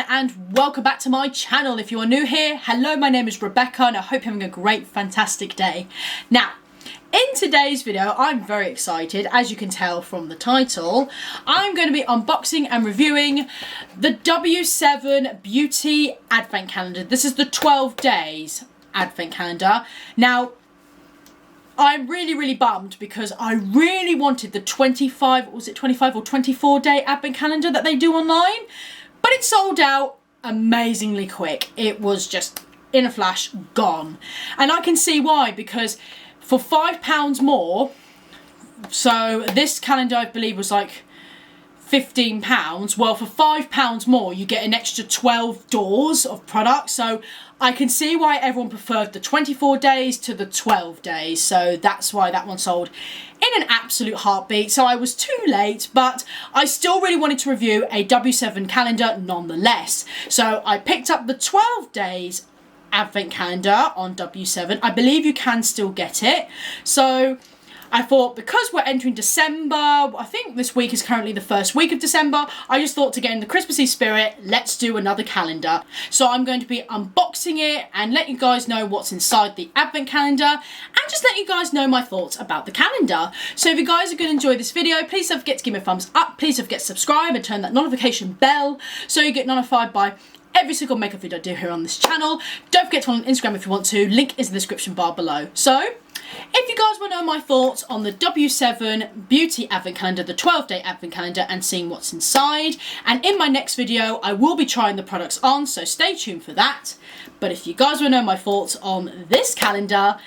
and welcome back to my channel. If you are new here, hello, my name is Rebecca and I hope you're having a great, fantastic day. Now, in today's video, I'm very excited. As you can tell from the title, I'm going to be unboxing and reviewing the W7 Beauty Advent Calendar. This is the 12 days Advent Calendar. Now, I'm really bummed because I really wanted the 25 or 24 day Advent Calendar that they do online, but it sold out amazingly quick. It was just in a flash gone. And I can see why, because for £5 more, so this calendar I believe was like £15, well for £5 more you get an extra 12 doors of product, so I can see why everyone preferred the 24 days to the 12 days, so that's why that one sold in an absolute heartbeat. So I was too late, but I still really wanted to review a W7 calendar nonetheless. So I picked up the 12 days Advent calendar on W7. I believe you can still get it. So I thought, because we're entering December, I think this week is currently the first week of December, I just thought to get in the Christmassy spirit, let's do another calendar. So I'm going to be unboxing it and let you guys know what's inside the Advent calendar and just let you guys know my thoughts about the calendar. So if you guys are going to enjoy this video, please don't forget to give me a thumbs up, please don't forget to subscribe and turn that notification bell so you get notified by every single makeup video I do here on this channel. Don't forget to follow me on Instagram if you want to, link is in the description bar below. So, if you guys want to know my thoughts on the W7 Beauty Advent Calendar, the 12-day Advent Calendar, and seeing what's inside, and in my next video I will be trying the products on, so stay tuned for that. But if you guys want to know my thoughts on this calendar,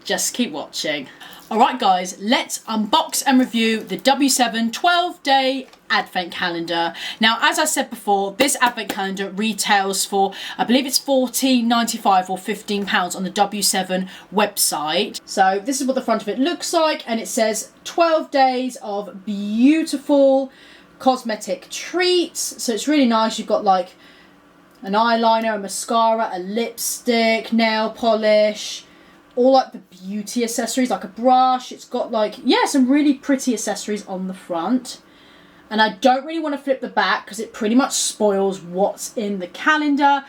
just keep watching. Alright guys, let's unbox and review the W7 12-day Advent Calendar. Now, as I said before, this Advent Calendar retails for, I believe it's £14.95 or £15 on the W7 website. So this is what the front of it looks like, and it says 12 days of beautiful cosmetic treats. So it's really nice. You've got like an eyeliner, a mascara, a lipstick, nail polish, all like the beauty accessories, like a brush. It's got like, yeah, some really pretty accessories on the front. And I don't really want to flip the back because it pretty much spoils what's in the calendar,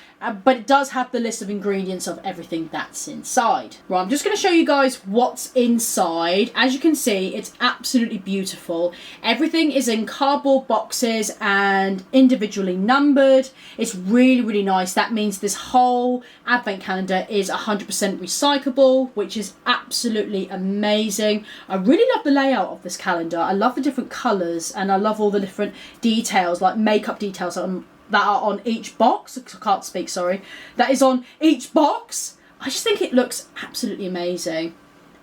but it does have the list of ingredients of everything that's inside. Right, I'm just going to show you guys what's inside. As you can see, it's absolutely beautiful. Everything is in cardboard boxes and individually numbered. It's really nice. That means this whole Advent calendar is 100% recyclable, which is absolutely amazing. I really love the layout of this calendar. I love the different colours and I love all the different details, like makeup details that are on each box. I can't speak, sorry. That is on each box. I just think it looks absolutely amazing.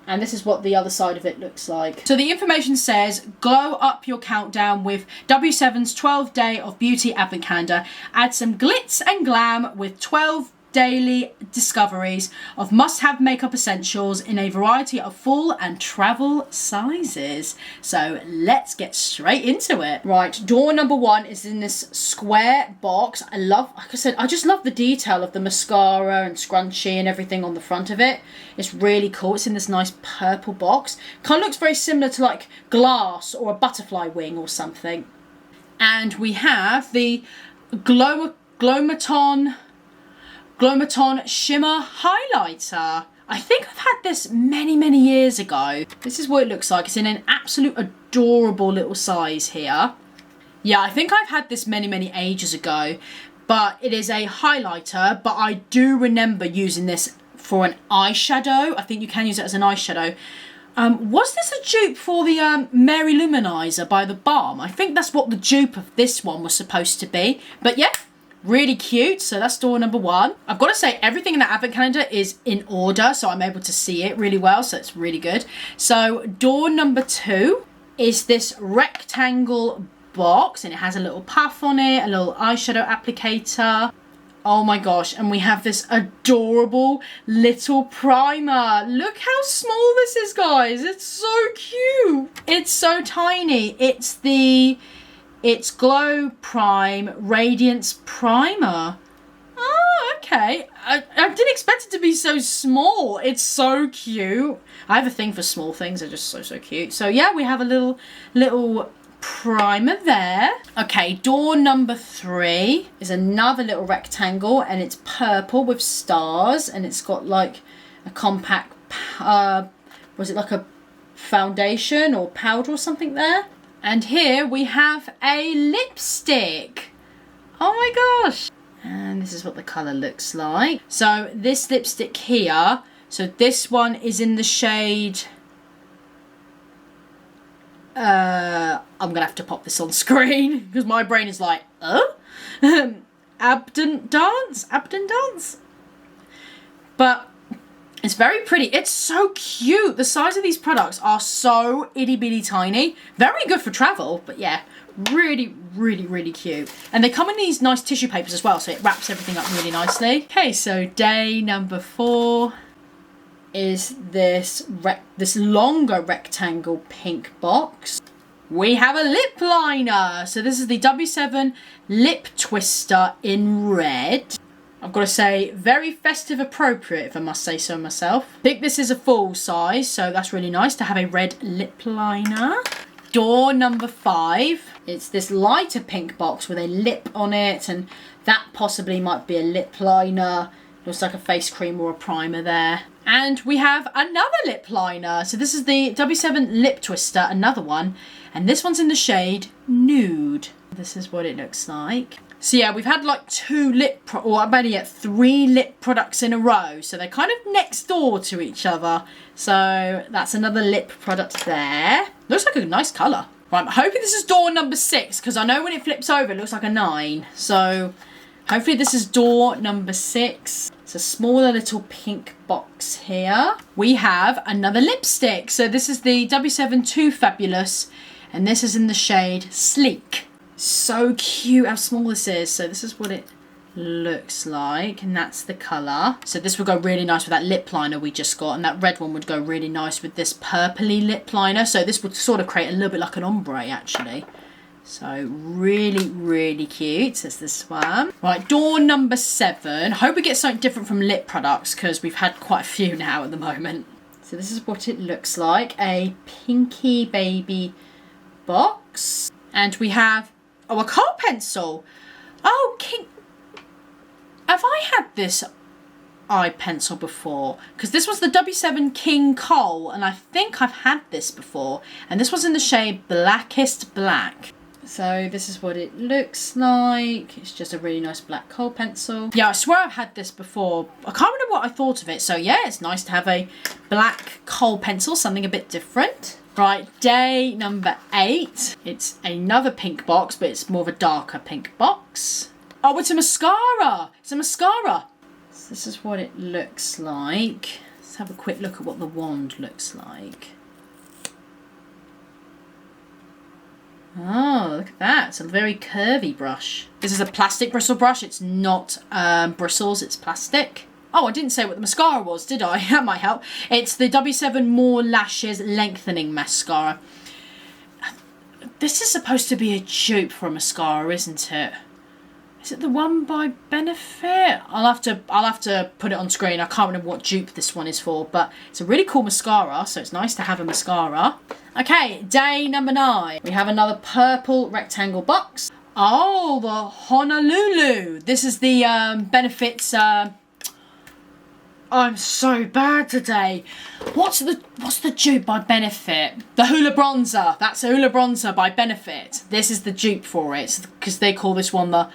And this is what the other side of it looks like. So the information says, glow up your countdown with W7's 12 day of beauty Advent calendar. Add some glitz and glam with 12 daily discoveries of must-have makeup essentials in a variety of full and travel sizes. So let's get straight into it. Right, door number one is in this square box. I love, like I said, I just love the detail of the mascara and scrunchie and everything on the front of it. It's really cool. It's in this nice purple box. Kind of looks very similar to like glass or a butterfly wing or something. And we have the Glomaton Shimmer Highlighter. I think I've had this many years ago. This is what it looks like. It's in an absolute adorable little size here. Yeah, I think I've had this many ages ago, but it is a highlighter, but I do remember using this for an eyeshadow. I think you can use it as an eyeshadow. Was this a dupe for the Mary Luminizer by The Balm? I think that's what the dupe of this one was supposed to be. But yeah, really cute. So that's door number one. I've got to say, everything in the Advent calendar is in order, so I'm able to see it really well, so it's really good. So door number two is this rectangle box, and it has a little puff on it, a little eyeshadow applicator. Oh my gosh, and we have this adorable little primer. Look how small this is, guys. It's so cute. It's so tiny. It's Glow Prime Radiance Primer. Oh, okay. I didn't expect it to be so small. It's so cute. I have a thing for small things. They're just so cute. So yeah, we have a little primer there. Okay, door number 3 is another little rectangle, and it's purple with stars, and it's got like a compact, was it like a foundation or powder or something there? And here we have a lipstick. Oh my gosh. And this is what the colour looks like. So this lipstick here, so this one is in the shade... I'm gonna have to pop this on screen because my brain is like, Abden Dance? But it's very pretty. It's so cute. The size of these products are so itty bitty tiny. Very good for travel, but yeah, really, really, really cute. And they come in these nice tissue papers as well, so it wraps everything up really nicely. Okay, so day number 4 is this longer rectangle pink box. We have a lip liner. So this is the W7 Lip Twister in red. I've got to say, very festive appropriate, if I must say so myself. I think this is a full size, so that's really nice to have a red lip liner. Door number 5. It's this lighter pink box with a lip on it, and that possibly might be a lip liner. Looks like a face cream or a primer there. And we have another lip liner. So this is the W7 Lip Twister, another one. And this one's in the shade Nude. This is what it looks like. So yeah, we've had like 3 lip products in a row. So they're kind of next door to each other. So that's another lip product there. Looks like a nice colour. Right, I'm hoping this is door number 6, because I know when it flips over, it looks like a 9. So hopefully this is door number 6. It's a smaller little pink box here. We have another lipstick. So this is the W7 Too Fabulous, and this is in the shade Sleek. So cute how small this is. So this is what it looks like, and that's the colour. So this would go really nice with that lip liner we just got, and that red one would go really nice with this purpley lip liner. So this would sort of create a little bit like an ombre actually. So really, really cute. There's this one. Right, door number 7. Hope we get something different from lip products, because we've had quite a few now at the moment. So this is what it looks like. A pinky baby box. And we have, a kohl pencil. Oh, have I had this eye pencil before? Because this was the W7 King Kohl, and I think I've had this before. And this was in the shade Blackest Black. So this is what it looks like. It's just a really nice black kohl pencil. Yeah, I swear I've had this before. I can't remember what I thought of it. So yeah, it's nice to have a black kohl pencil, something a bit different. Right, day number 8. It's another pink box, but it's more of a darker pink box. Oh, it's a mascara. It's a mascara. So this is what it looks like. Let's have a quick look at what the wand looks like. Oh, look at that. It's a very curvy brush. This is a plastic bristle brush. It's not bristles, it's plastic. Oh, I didn't say what the mascara was, did I? That might help. It's the W7 More Lashes Lengthening Mascara. This is supposed to be a dupe for a mascara, isn't it? Is it the one by Benefit? I'll have to put it on screen. I can't remember what dupe this one is for, but it's a really cool mascara, so it's nice to have a mascara. Okay, day number 9. We have another purple rectangle box. Oh, the Honolulu. This is the Benefit's. I'm so bad today. What's the dupe by Benefit? The Hoola Bronzer. That's a Hoola Bronzer by Benefit. This is the dupe for it, because they call this one the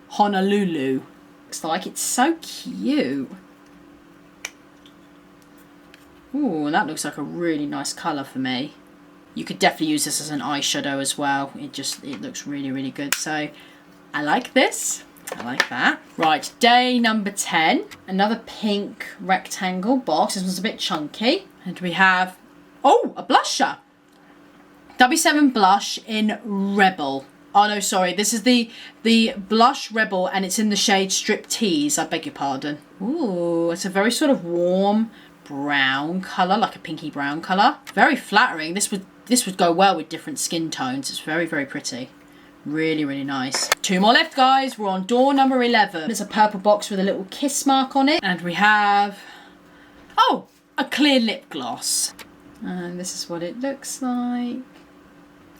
Honolulu. Looks like it's so cute. Ooh, and that looks like a really nice colour for me. You could definitely use this as an eyeshadow as well. It looks really, really good. So I like this. I like that. Right, day number 10. Another pink rectangle box. This one's a bit chunky. And we have, a blusher. W7 Blush in Rebel. Oh no, sorry. This is the Blush Rebel, and it's in the shade Striptease. I beg your pardon. Ooh, it's a very sort of warm brown colour, like a pinky brown colour. Very flattering. This would go well with different skin tones. It's very, very pretty. Really, really nice. 2 more left, guys. We're on door number 11. There's a purple box with a little kiss mark on it. And we have, a clear lip gloss. And this is what it looks like.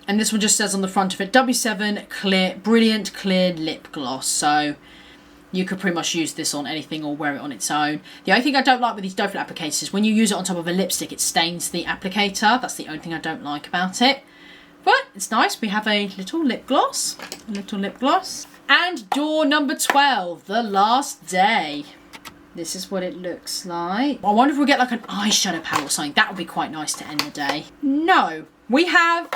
And this one just says on the front of it, W7 Clear, Brilliant Clear Lip Gloss. So you could pretty much use this on anything or wear it on its own. The only thing I don't like with these doe foot applicators is when you use it on top of a lipstick, it stains the applicator. That's the only thing I don't like about it. But it's nice. We have a little lip gloss. And door number 12, the last day. This is what it looks like. I wonder if we'll get like an eyeshadow palette or something. That would be quite nice to end the day. No, we have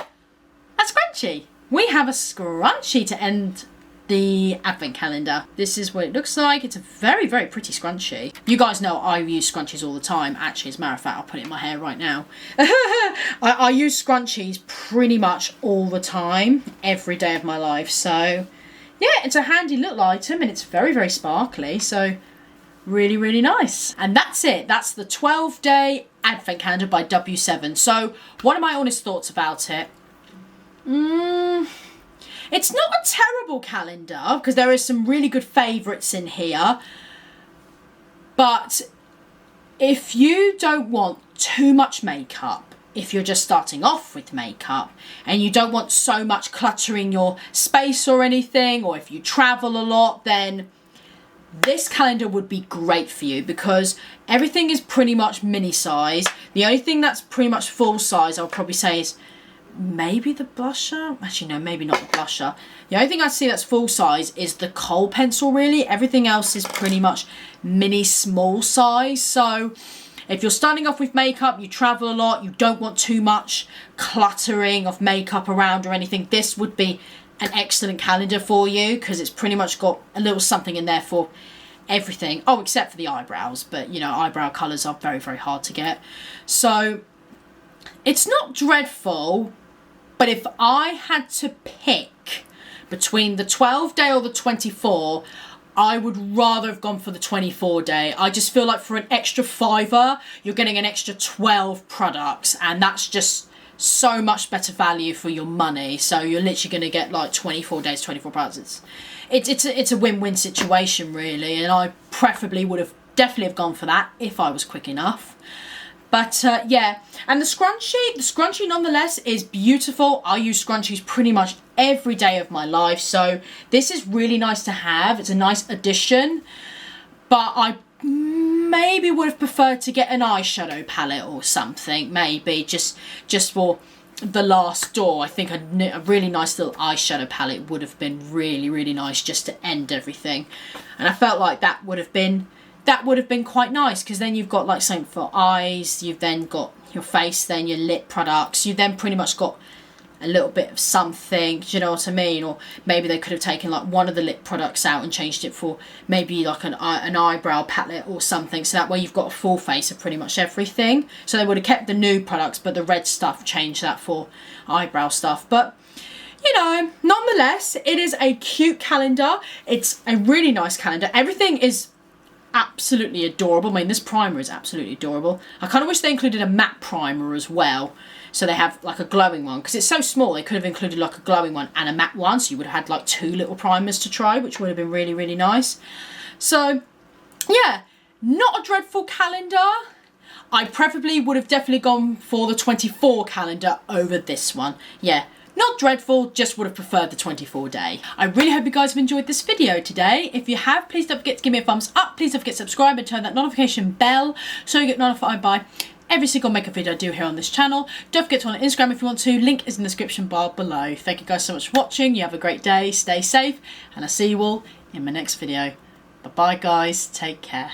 a scrunchie. We have a scrunchie to end the advent calendar. This is what it looks like. It's a very, very pretty scrunchie. You guys know I use scrunchies all the time. Actually, as a matter of fact, I'll put it in my hair right now. I use scrunchies pretty much all the time, every day of my life. So yeah, it's a handy little item and it's very, very sparkly. So really, really nice. And that's it. That's the 12-day advent calendar by W7. So what are my honest thoughts about it? It's not a terrible calendar because there is some really good favourites in here. But if you don't want too much makeup, if you're just starting off with makeup and you don't want so much cluttering your space or anything, or if you travel a lot, then this calendar would be great for you because everything is pretty much mini size. The only thing that's pretty much full size, I'll probably say, is maybe the blusher. Actually, no, maybe not the blusher. The only thing I see that's full size is the kohl pencil, really. Everything else is pretty much mini small size. So if you're starting off with makeup, you travel a lot, you don't want too much cluttering of makeup around or anything, this would be an excellent calendar for you because it's pretty much got a little something in there for everything. Oh, except for the eyebrows, but you know, eyebrow colours are very, very hard to get. So it's not dreadful, but if I had to pick between the 12-day or the 24, I would rather have gone for the 24-day. I just feel like for an extra £5, you're getting an extra 12 products, and that's just so much better value for your money. So you're literally going to get like 24 days, 24 products. It's a win-win situation, really, and I preferably would have definitely have gone for that if I was quick enough. But yeah, and the scrunchie nonetheless is beautiful. I use scrunchies pretty much every day of my life, so this is really nice to have. It's a nice addition, but I maybe would have preferred to get an eyeshadow palette or something, maybe just for the last door. I think a really nice little eyeshadow palette would have been really, really nice just to end everything, and I felt like that would have been quite nice because then you've got like something for eyes, you've then got your face, then your lip products, you've then pretty much got a little bit of something, do you know what I mean? Or maybe they could have taken like one of the lip products out and changed it for maybe like an eyebrow palette or something, so that way you've got a full face of pretty much everything. So they would have kept the nude products, but the red stuff, changed that for eyebrow stuff. But you know, nonetheless, it is a cute calendar. It's a really nice calendar. Everything is absolutely adorable. I mean, this primer is absolutely adorable. I kind of wish they included a matte primer as well, so they have like a glowing one, because it's so small they could have included like a glowing one and a matte one, so you would have had like 2 little primers to try, which would have been really, really nice. So yeah, not a dreadful calendar. I preferably would have definitely gone for the 24 calendar over this one. Yeah, not dreadful, just would have preferred the 24-day. I really hope you guys have enjoyed this video today. If you have, please don't forget to give me a thumbs up. Please don't forget to subscribe and turn that notification bell so you get notified by every single makeup video I do here on this channel. Don't forget to follow on Instagram if you want to. Link is in the description bar below. Thank you guys so much for watching. You have a great day. Stay safe. And I'll see you all in my next video. Bye-bye, guys. Take care.